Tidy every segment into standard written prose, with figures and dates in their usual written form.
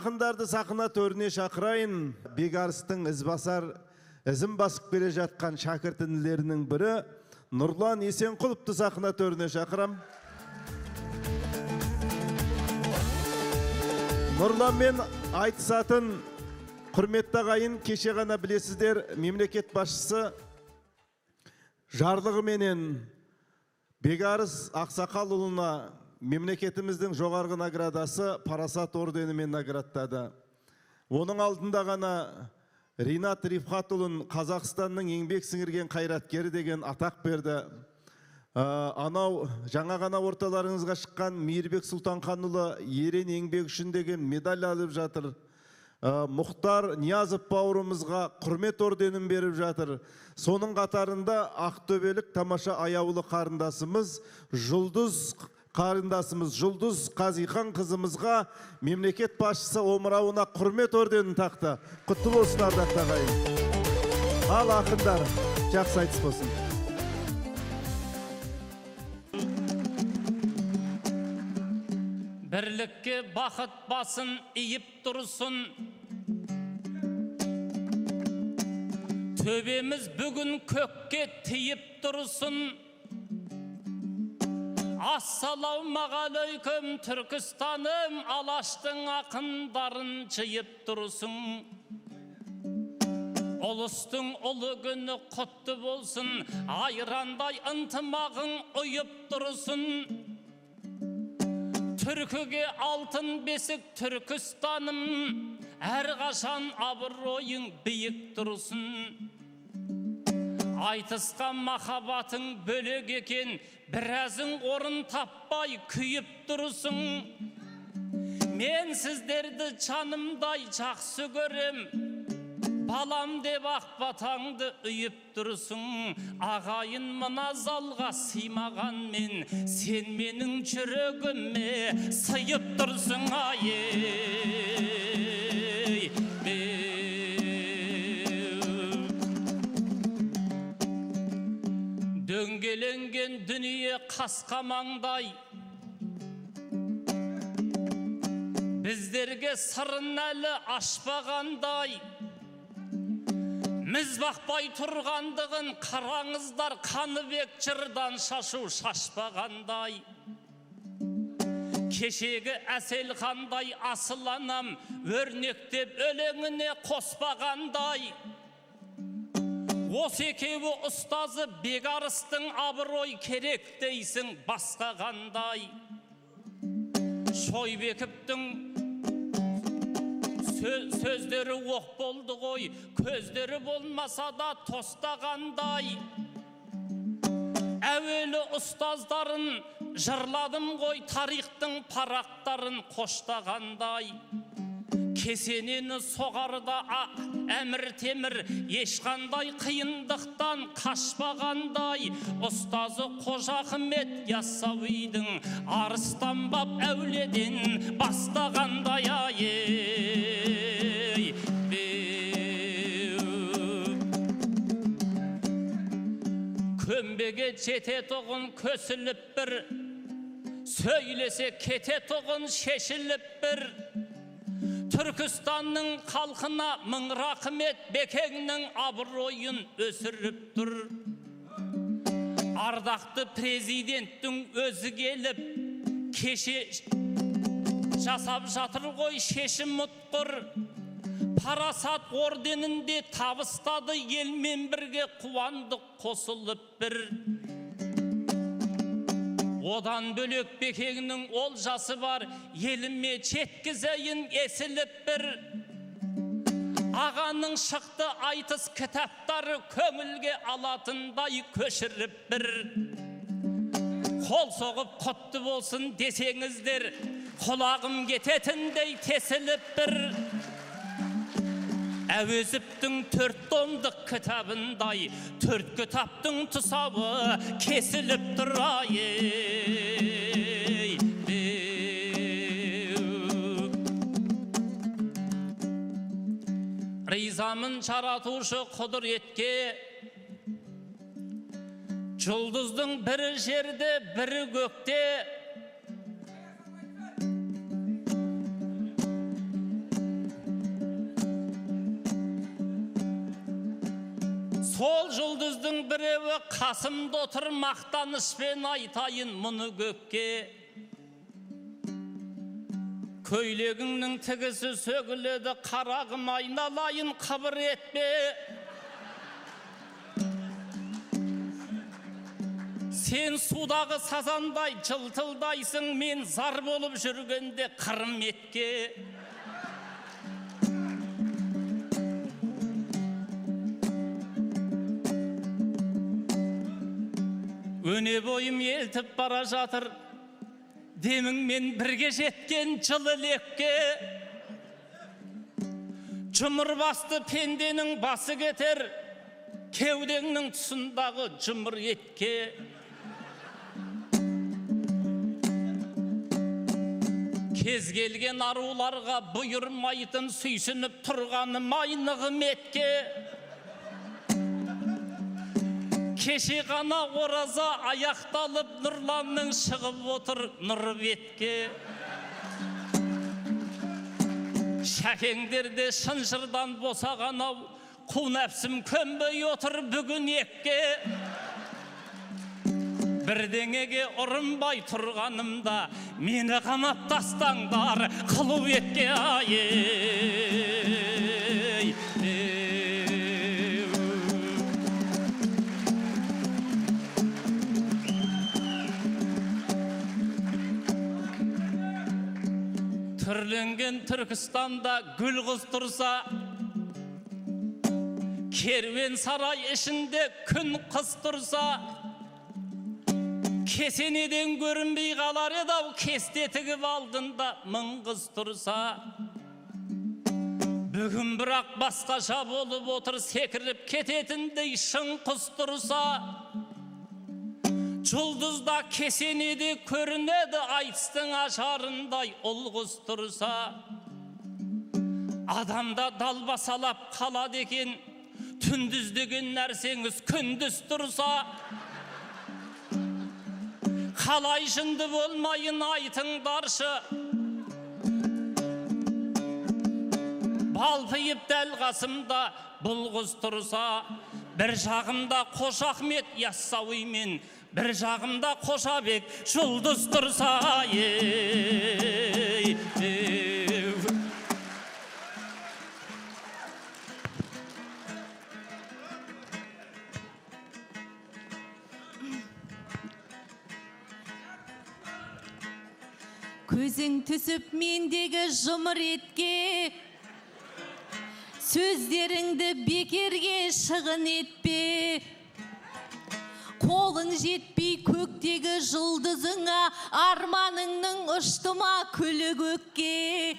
Ақындарды сахна төріне шақырайын. Бекарыстың ізін басып келе жатқан шәкіртінлерінің бірі Нұрлан Есенқұловты сахна төріне шақырам. Нұрланмен айтысатын құрметті ағайын, кеше ғана білесіздер, мемлекет басшысы жарлығыменен Бекарыс Ақсақалұлына мемлекетіміздің жоғарғы наградасы Парасат орденімен наградтады. Оның алдында ғана Ринат Рифхатұлын Қазақстанның еңбек сіңірген қайраткері деген атақ берді. Анау жаңа ғана орталарыңызға шыққан Мейірбек Сұлтанханұлы ерен еңбек үшін деген медаль алып жатыр. Мұхтар Ниязов бауырымызға құрмет орденін беріп жатыр. Соның қатарында ақтөбелік тамаша аяулы қарындасымыз Жұлдыз Қазихан қызымызға мемлекет басшысы омырауына құрмет орденін тақты. Құтты болсын ардақты ағайын. Ал ақындар, жақсы айтыс болсын. Бірлікке бақыт басын иіп тұрсын. Төбеміз бүгін көкке тиіп тұрсын. Ассалаумағалейкум Түркістаным, Алаштың ақындарын жиып тұрсын. Ұлыстың ұлы күні құтты болсын, айрандай ынтымағың ұйып тұрсын. Түркіге алтын бесік Түркістаным, әрқашан абыройың биік тұрсын. Айтысқан махаббатың бөлек екен, біразың орын таппай күйіп тұрсын. Мен сіздерді жанымдай жақсы көрем, балам деп ақ батаңды үйіп тұрсын. Ағайын мына залға сыймағанмен, сен менің жүрегіме сыйып тұрсын. Дөңгеленген дүние қасқамаңдай, біздерге сырын әлі ашпағандай. Міз бақпай тұрғандығын қараңыздар, Қаныбек жырдан шашу шашпағандай. Кешегі Әселхандай асыл анам, өрнектеп өлеңіне қоспағандай. Осы екеуі ұстазы Бекарыстың абырой керек дейсің басқа қандай. Шойбековтің сөздері оқ болды ғой, көздері болмаса да тостағандай. Әуелі ұстаздарын жырладым ғой, тарихтың парақтарын қоштағандай. Кесенені соғарда әмір темір, ешқандай қиындықтан қашпағандай. Ұстазы Қожа Ахмет Яссауидің арыстанбап әуледен бастағандай. Көмбеге жете тұғын көсіліп бір, сөйлесе кете тұғын шешіліп бір. Түркістанның халқына мың рахмет, Бекеңнің абыройын өсіріп тұр. Ардақты президенттің өзі келіп, кеше жасап жатыр ғой шешім ұтқыр. Парасат орденінде табыстады, елмен бірге қуандық қосылып бір. Одан бөлек Бекеңнің олжасы бар, еліме жеткізейін есіліп бір. Ағаның шықты айтыс кітаптары, көңілге алатындай көшіріп бір. Қол соғып құтты болсын десеңіздер, құлағым кететіндей тесіліп бір. Әуезовтің 4 томдық кітабындай, 4 кітаптың тұсауы кесіліп тұр. Ризамын жаратушы құдіретке, жұлдыздың бірі жерде, бірі көкте. сол жұлдыздың біреуі қасымда отыр, мақтанышпен айтайын мұны көкке. Көйлегіңнің тігісі сөгіледі, қарағым айналайын қыбыр етпе. Сен судағы сазандай жылтылдайсың, мен зар болып жүргенде қырым етке. Өне бойым елтіп бара жатыр, деміңмен бірге жеткен жылы лекке. Жұмыр басты пенденің басы кетер, кеудеңнің тұсындағы жұмыр етке. Кез келген аруларға бұйырмайтын, сүйсініп тұрғаны майнығым етке. Кеше ғана ораза аяқталып, нұрланның шығып отыр нұр бетке. Шәкеңдерде шынжырдан босаған ау, қу нәпсім көнбей отыр бүгін екке. Бірдеңеге ұрынбай тұрғанымда, мені қамап тастаңдар қылу етке. Түрленген Түркістанда гүл қыз тұрса, керуен сарай ішінде күн қыз тұрса, кесенеден көрінбей қалар еді ау, кесте тігіп алдында мың қыз тұрса. Бүгін бірақ басқаша болып отыр, секіріп кететіндей шың құс тұрса. Жұлдызда кесенеде көрінеді, айтыстың ажарындай ұл қыз тұрса. Адамда далбасалап қалады екен, түндіз деген нәрсеңіз күндіз тұрса. Қалай жынды болмайын айтыңдаршы, балпиып дәл қасымда бұл қыз тұрса. Бір жағымда Қош Ахмет Яссауимен, бір жағымда Қошабек жұлдыз тұрса. Көзің түсіп мендегі жұмыр етке, сөздеріңді бекерге шығын етпе. Қолың жетпей көктегі жұлдызыңа, арманыңның ұшты ма күлі көкке.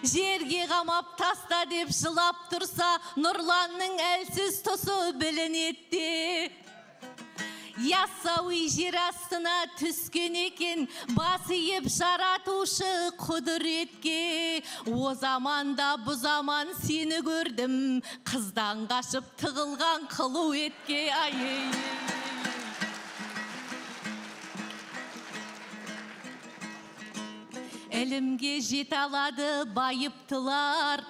Жерге қамап таста деп жылап тұрса, нұрланның әлсіз тұсы білінетті. Яссауи жер астына түскен екен, басиып жаратушы құдіретке. О заманда бұ заман сені көрдім, қыздан қашып тығылған қылу етке. Әлімге жет алады байыптылар,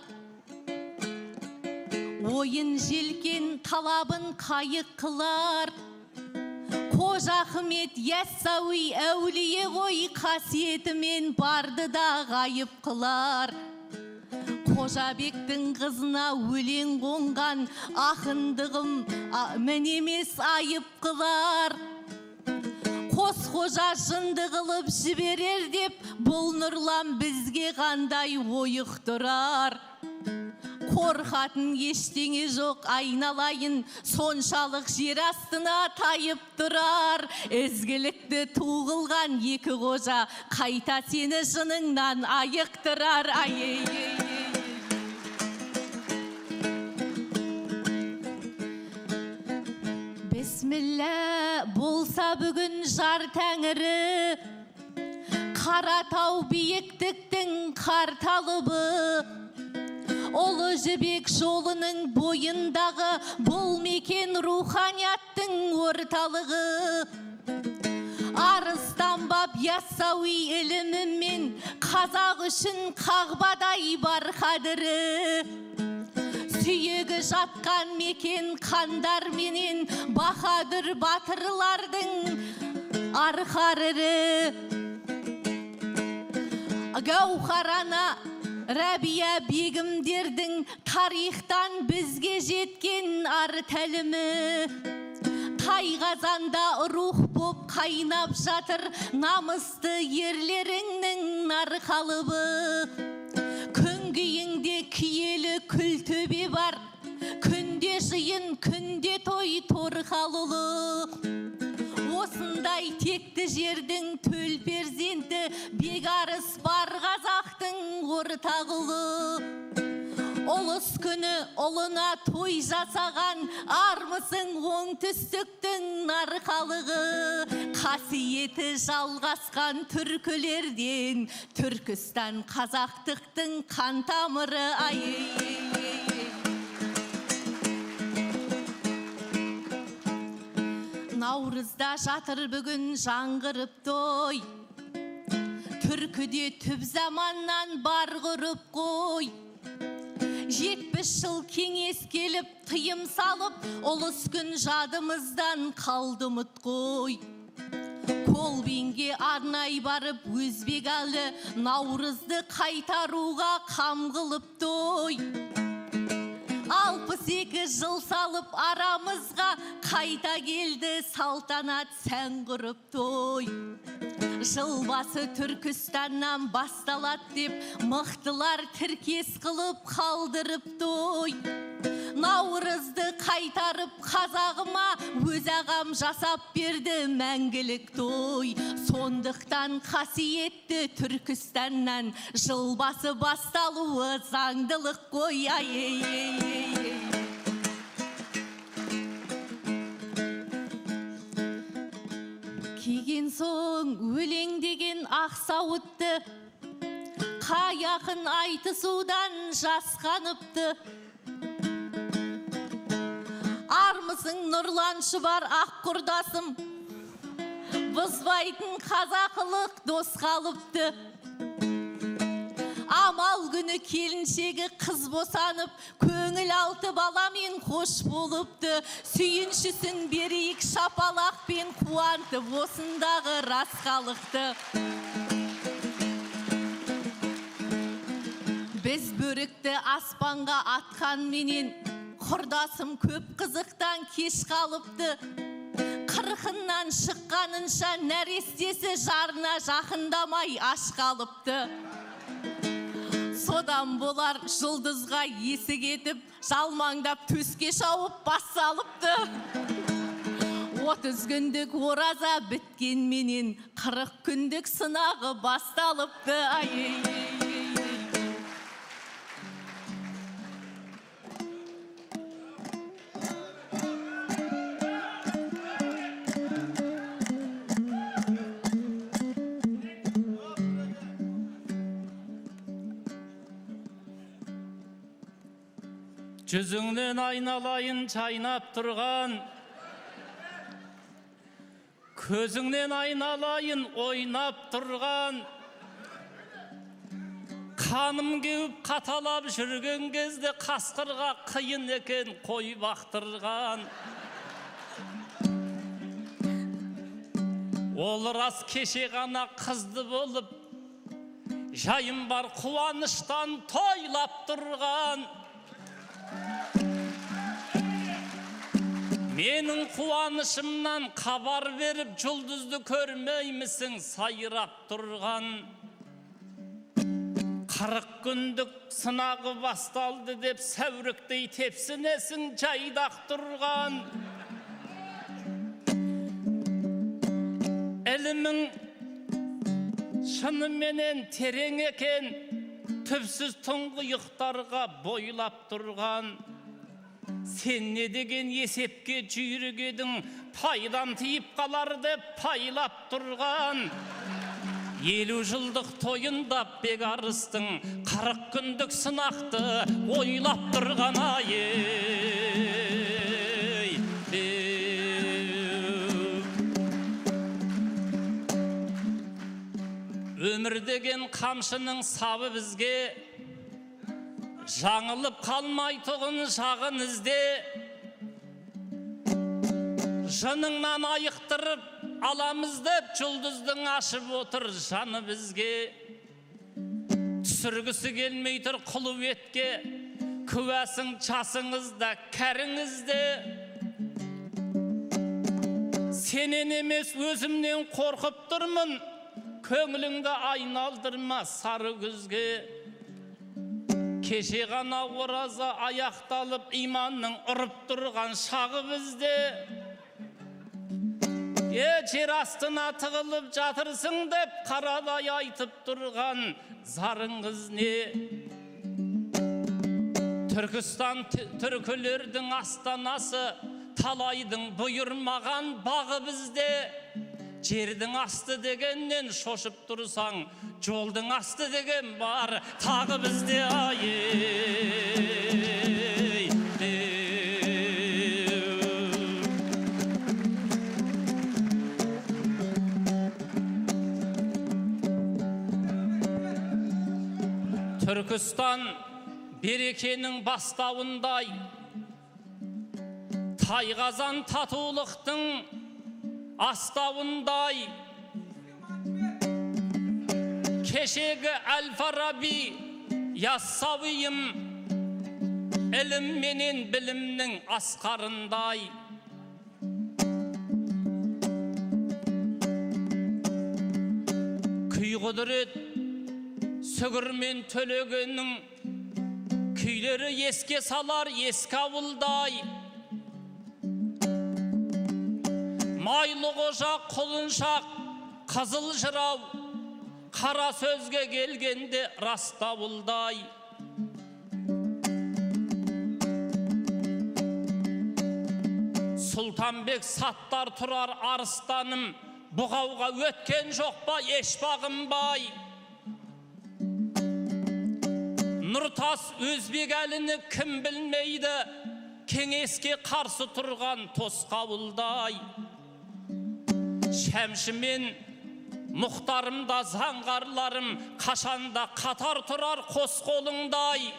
ойын желкен талабын қайық қылар. Қожа Ахмет Яссауи әулие ғой, қасиетімен барды да ғайып қылар. Қожабектің қызына өлең қонған, ақындығым мінемес айып қылар. Қос қожа жынды қылып жіберер деп, бұл нұрлан бізге қандай ойық тұрар. Қорқатын ештеңе жоқ айналайын, соншалық жер астына тайып тұрар. Ізгілікті туғылған екі қожа, қайта сені жыныңнан айықтырар. Бісміллә болса бүгін жар тәңірі, Қаратау биіктіктің қарталыбы. Олы жібек жолының бойындағы, бұл мекен руханияттың орталығы. Арыстанбап Яссауи ілімімен, қазақ үшін қағбадай бар қадірі. сүйегі жатқан мекен қандар менен баһадүр батырлардың арқарыры. Гауһарана Рәбия бегімдердің тарихтан бізге жеткен ар тәлімі. Тайғазанда рух боп қайнап жатыр намысты ерлеріңнің нарқалыбы. Күнгейіңде киелі күлтөбе бар, күнде жиын, күнде той торқалылы. Осындай текті жердің төл перзенті бегарыс бар қазақтың ортағылы. Олыс күні ұлына той жасаған армысың оңтүстіктің нарқалығы. Қасиеті жалғасқан түркілерден Түркістан қазақтықтың қан тамыры. Наурызда жатыр бүгін жаңғырып той, түркіде түп заманнан бар ғұрып қой. 70 жыл кеңес келіп, тыйым салып, ұлыс күн жадымыздан қалды ұмыт қой. Колбинге арнай барып, өзбек әлі наурызды қайтаруға қам қылып той. 62 жыл салып арамызға қайта келді салтанат сән құрып той. Жыл басы Түркістаннан басталат деп мықтылар тіркес қылып қалдырып той. Наурызды қайтарып қазағыма өз ағам жасап берді мәңгілік той. Сондықтан қасиетті Түркістаннан жыл басы басталуы заңдылық қой. Киген соң өлең деген ақсауытты, қай ақын айтысудан жасқаныпты. Армысың Нұрлан Шұбар ақ құрдасым, бұзбайтын қазақылық дос қалыпты. Амал күні келіншегі қыз босанып, көңіл алты баламен қош болыпты. Сүйіншісін берейік шапалақпен қуантып, осындағы рас қалықты. Біз бөрікті аспанға атқан менен, құрдасым көп қызықтан кеш қалыпты. Қырқыннан шыққанынша нәрестесі жарына жақындамай аш қалыпты. Содан болар жұлдызға есі кетіп, жалмаңдап төске шауып бас салыпты. 30 күндік ораза біткен менен 40 күндік сынағы басталыпты. Жүзіңнен айналайын чайнап тұрған, көзіңнен айналайын ойнап тұрған, қаным кеуіп қаталап жүрген кезде қасқырға қиын екен қой бақтырған. Ол рас кеше ғана қызды болып, жайым бар қуаныштан тойлап тұрған. Менің қуанышымнан хабар беріп, жұлдызды көрмеймісің сайрап тұрған. 40 күндік сынағы басталды деп сәуріктей тепсінесің жайдақ тұрған. Әлімің шыныменен терең екен, түпсіз тұңғиықтарға бойлап тұрған. Сен не деген есепке жүйрік едің, пайдан тиіп қалар деп пайлап тұрған. 50 жылдық тойында бекарыстың 40 күндік сынақты ойлап тұрған. Өмір деген қамшының сабы бізге, жаңылып қалмайтұғын шағын ізде. Жыныңнан айықтырып аламыз деп жұлдыздың ашып отыр жаны бізге. Түсіргісі келмей тұр құлуетке, күәсің часыңызда кәріңізде. Сенен емес өзімнен қорқып тұрмын, көңіліңді айналдырма сары күзге. Кеше ғана ораза аяқталып, иманның ұрып тұрған шағы бізде. Жер астына тығылып жатырсың деп, қарадай айтып тұрған зарыңыз не? Түркістан түркілердің астанасы, талайдың бұйырмаған бағы бізде. Жердің асты дегеннен шошып тұрсаң, жолдың асты деген бар тағы бізде. Түркістан берекенің бастауындай, тайқазан татулықтың астауындай. Кешегі Әл-Фараби, Яссауиым, ілім менен білімнің асқарындай. Күй құдырет сүгірмен төлегеннің күйлері еске салар ескі ауылдай. Майлы қожа құлыншақ қызыл жырау, қара сөзге келгенде растауылдай. Сұлтанбек Саттар тұрар арыстаным, бұғауға өткен жоқ па еш бағынбай. Нұртас өзбек әліні кім білмейді, кеңеске қарсы тұрған тосқауылдай. Шәмшімен мұхтарымда заңғарларым, қашанда қатар тұрар қос қолыңдай.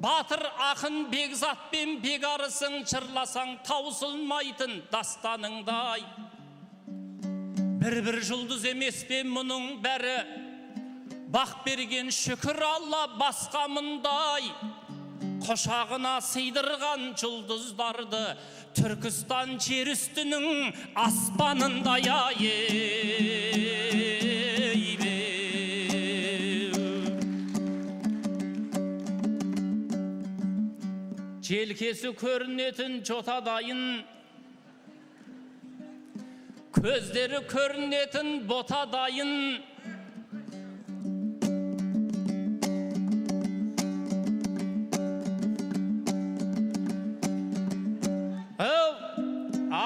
Батыр ақын Бекзатпен бегарысың, жырласаң таусылмайтын дастаныңдай. Бір-бір жұлдыз емес пен мұның бәрі, бақ берген шүкір Алла басқа мұндай. Құшағына сыйдырған жұлдыздарды, Түркістан жер үстінің аспанындай. Желкесі көрінетін жотадайын, көздері көрінетін ботадайын.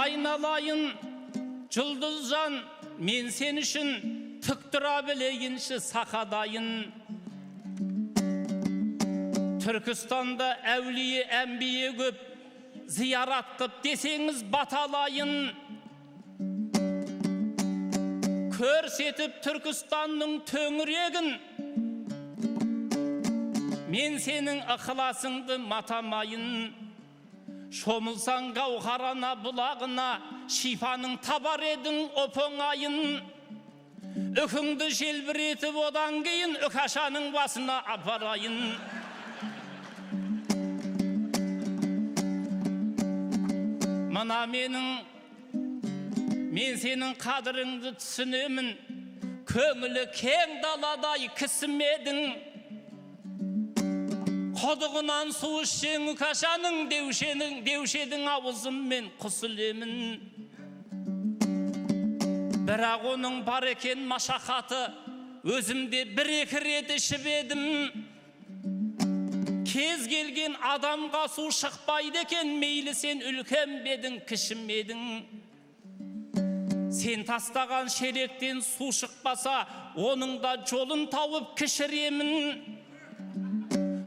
Айналайын жұлдызжан, мен сен үшін тік тұра білейінші сақадайын. Түркістанда әулие әмбие көп, зиярат қып десеңіз баталайын. Көрсетіп Түркістанның төңірегін, мен сенің ықыласыңды матамайын. Шомылсаң гауһарана бұлағына, шипаның табар едің оп-оңайын. Үкіңді желбіретіп одан кейін, үкашаның басына апарайын. Мына мен сенің қадіріңді түсінемін, көңілі кең даладай кісімедің. Құдығынан су ішсең үкашаның, деушедің ауызыммен құс ілемін. Бірақ оның бар екен машақаты, өзімде бір-екі рет ішіп едім. Кез келген адамға су шықпайды екен, мейлі сен үлкен бедің, кішім едің. Сен тастаған шелектен су шықпаса, оның да жолын тауып кішіремін.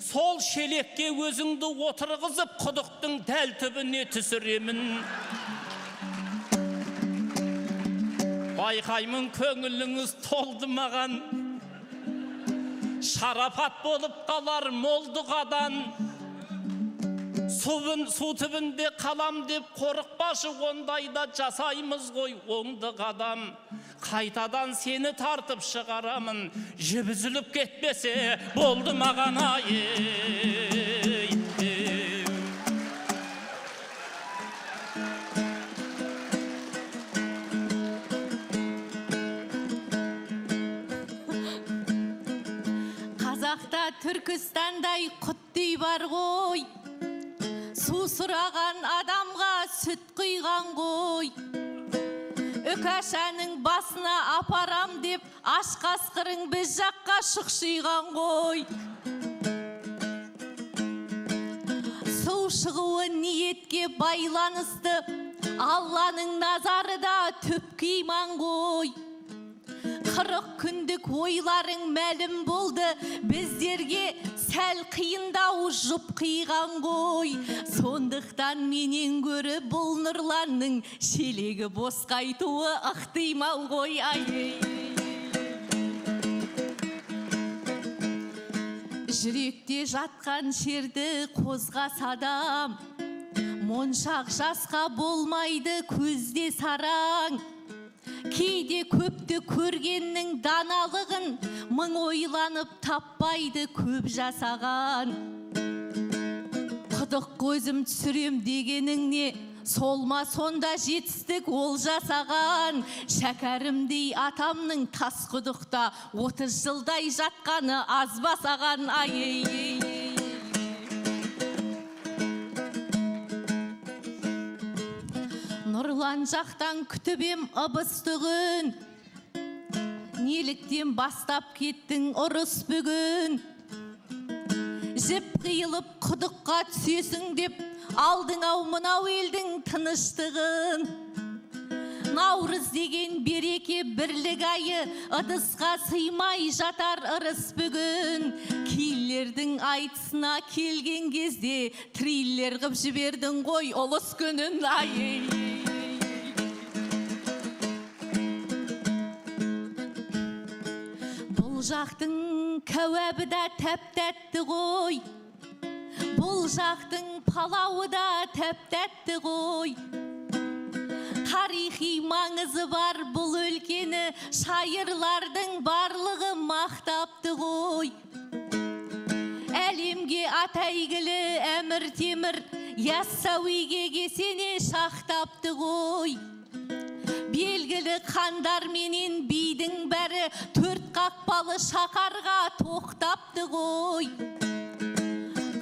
Сол шелекке өзіңді отырғызып, құдықтың дәл түбіне түсіремін. Байқаймын көңіліңіз толды маған. Şarafat bolup kalar moldugadan. Su tübünde kalam dep korkbaşı ondayda jasayımız koy oңдық adam. Kaytadan seni tartıp çıgaramın, jibizilip ketmese boldu mağan ay. Қазақта Түркістандай құттай бар ғой, су сұраған адамға сүт құйған ғой. Үкашаның басына апарам деп аш қасқырың біз жаққа шұқшиған ғой. Су шығуы ниетке байланысты, Алланың назары да түпкі иман ғой. 40 күндік ойларың мәлім болды, біздерге сәл қиындау жұп қиған ғой. Сондықтан менен көрі бұл нұрланның шелегі бос қайтуы ықтимал ғой. Жүректе жатқан шерді қозғасадам, моншақ жасқа болмайды көзде сараң. Кейде көпті көргеннің даналығын, мың ойланып таппайды көп жасаған. Құдық көзім түсірем дегеніңне, солма сонда жетістік ол жасаған. Шәкәрімдей атамның тас құдықта 30 жылдай жатқаны азбасаған. Нұрлан жақтан күтібем ыбыстығын, неліктен бастап кеттің ұрыс бүгін. Жіп қиылып құдыққа түсесің деп, алдың ау мынау елдің тыныштығын. Наурыз деген береке бірлік айы, ыдысқа сыймай жатар ырыс бүгін. Кейлердің айтысына келген кезде, триллер қып жібердің ғой олыс күнін. Бұл жақтың кәуәбі да тәп-тәтті ғой, бұл жақтың палауы да тәп-тәтті ғой. Тарихи маңызы бар бұл өлкені шайырлардың барлығы мақтапты ғой. Әлемге атайгілі Әмір Темір Яссауиге кесене шақтапты ғой. Белгілі қандар менен бидің бәрі 4 қақпалы шақарға тоқтапты ғой.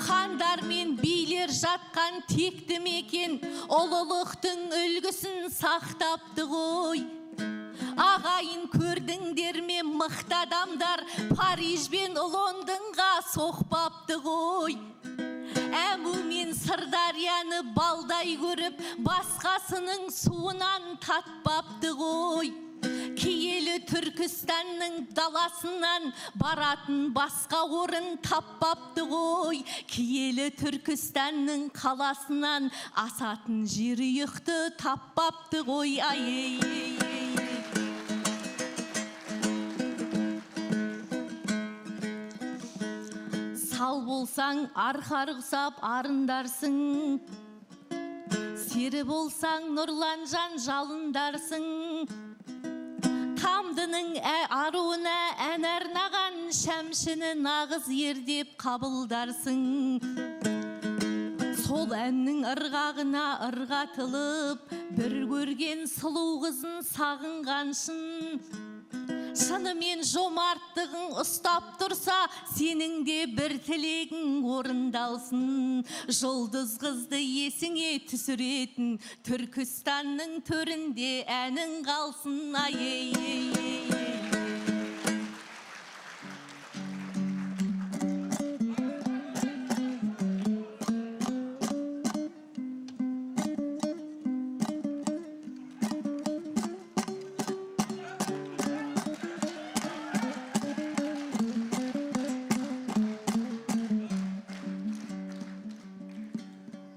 Қандар мен билер жатқан текті мекен, ұлылықтың үлгісін сақтапты ғой. Ағайын көрдіңдер ме мықты адамдар, Париж бен Лондонға соқпапты ғой. Әму мен Сырдарияны балдай көріп, басқасының суынан татпапты ғой. Киелі Түркістанның даласынан баратын басқа орын таппапты ғой. Киелі Түркістанның қаласынан асатын жері ұйықты таппапты ғой. Сал болсаң арқа ұқсап арындарсың, сері болсаң нұрланжан жалындарсың. Тамдының аруына ән арнаған шәмшіні нағыз ердеп қабылдарсың. Сол әннің ырғағына ырғатылып, бір көрген сұлу қызын сағынғаншын. Шынымен жомарттығың ұстап тұрса, сенің де бір тілегің орындалсын. Жұлдыз қызды есіңе түсіретін, Түркістанның төрінде әнің қалсын.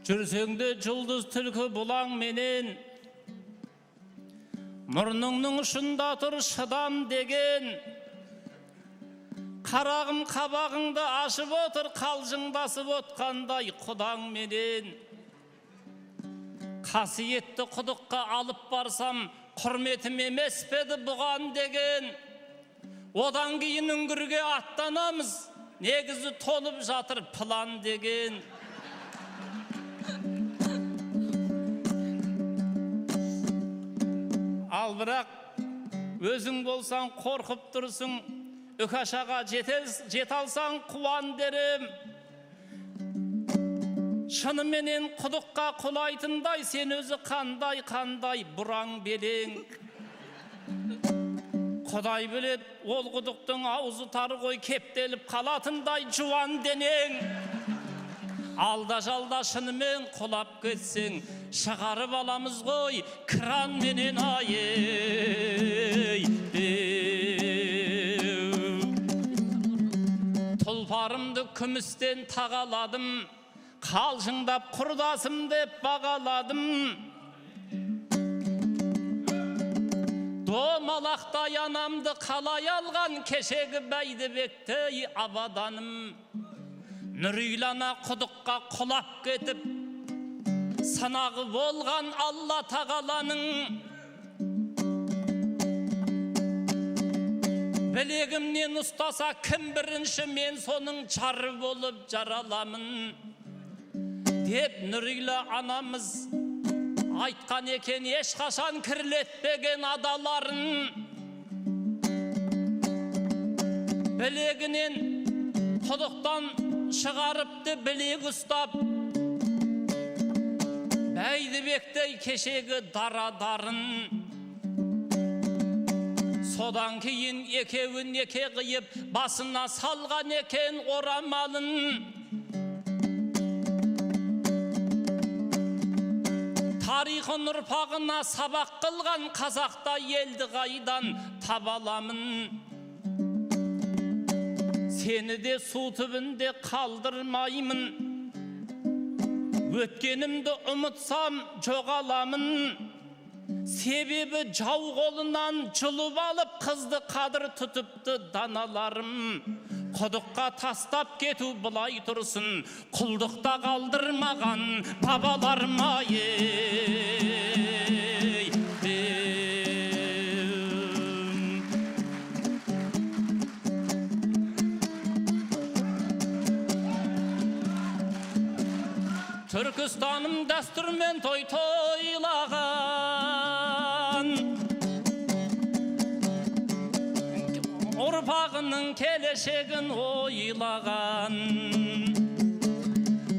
Жүрсеңді жұлдыз түлкі бұлаң менен, мұрныңның ұшында тұр шыдам деген. Қарағым қабағыңды ашып отыр, қалжыңдасып отқандай құдаң менен. Қасиетті құдыққа алып барсам, құрметім емес педі бұған деген. Одан кейін үңгірге аттанамыз, негізі толып жатыр план деген. Ал бірақ өзің болсаң қорқып тұрсың, үкашаға жете алсаң қуан дерем. Шыныменен құдыққа құлайтындай, сен өзі қандай бұраң белең. Құдай білет, ол құдықтың аузы тары ғой, кептеліп қалатындай жуан денең. Алда жалда шынымен құлап кетсең, шығарып аламыз ғой кран менен ай. Тұлпарымды күмістен тағаладым, қалжыңдап құрдасым деп бағаладым. Домалақтай анамды қалай алған, кешегі Бәйдібектей абаданым. Нүрилана құдыққа құлап кетіп, санағы болған Алла тағаланың. Білегімнен ұстаса кім бірінші, мен соның жары болып жараламын. Деп Нүрила анамыз айтқан екен, ешқашан кірлетпеген адаларын. Білегінен құдықтан шығарыпты білек ұстап, Бәйдібектей кешегі дарадарын. Содан кейін екеуін еке қиып, басына салған екен орамалын. Тарихын ұрпағына сабақ қылған қазақта елді қайдан табаламын. Сені де су түбінде қалдырмаймын, өткенімді ұмытсам жоғаламын. Себебі жау қолынан жұлып алып, қызды қадір тұтыпты даналарым. Құдыққа тастап кету бұлай тұрсын, құлдықта қалдырмаған бабаларым ай. Түркістаным дәстүрмен той тойлаған, ұрпағының келешегін ойлаған.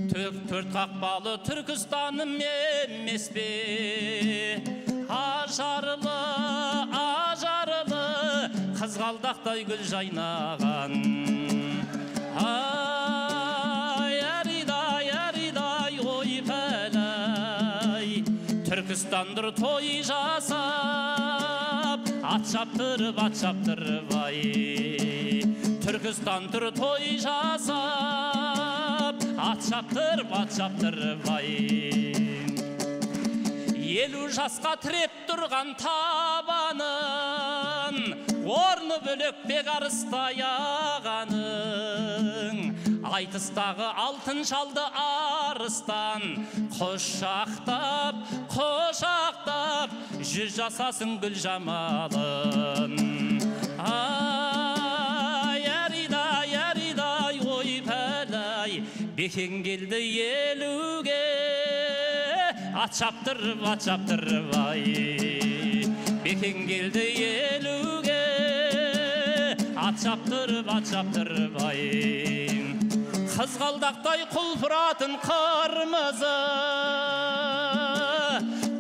Төрт қақпалы Түркістаным емес пе? Ажарлы, қызғалдақтай гүл жайнаған. Түркістандыр той жасап, ат шаптырып ай. Түркістандыр той жасап, ат шаптырып ай. 50 жасқа тіреп тұрған табанын, орны бөлек бекарыстай ағаның. Айтыстағы алтын шалды арыстан, қошақтап, жүз жасасын гүл жамалын. Яридай, ой пәлай, бекең келді елуге, ат шаптырып ай. Бекең келді елуге, ат шаптырып ай. Қызғалдақтай құлпыратын қырмызы,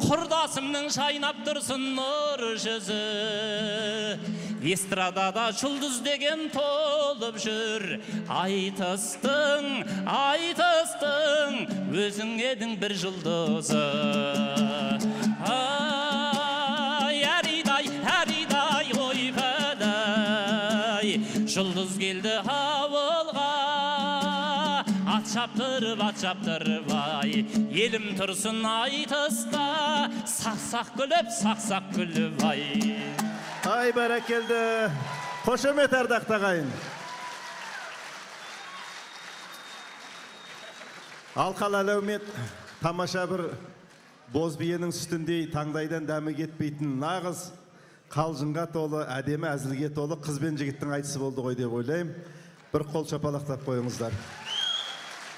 құрдасымның шайнап тұрсын нұр жүзі. Эстрадада жұлдыз деген толып жүр, айтыстың, өзің едің бір жұлдызы. Яридай, ой пәлай, жұлдыз келді ауылға, ат шаптырып ай. Елім тұрсын айтыста, сақ-сақ күліп ай. Ай бәрекелді, қошемет ардақтағайын. Алқалы әлеумет тамаша бір боз биенің сүтіндей таңдайдан дәмі кетпейтін нағыз қалжыңға толы, әдемі әзілге толы қыз бен жігіттің айтысы болды ғой деп ойлаймын. Бір қол шапалақтап қойыңыздар.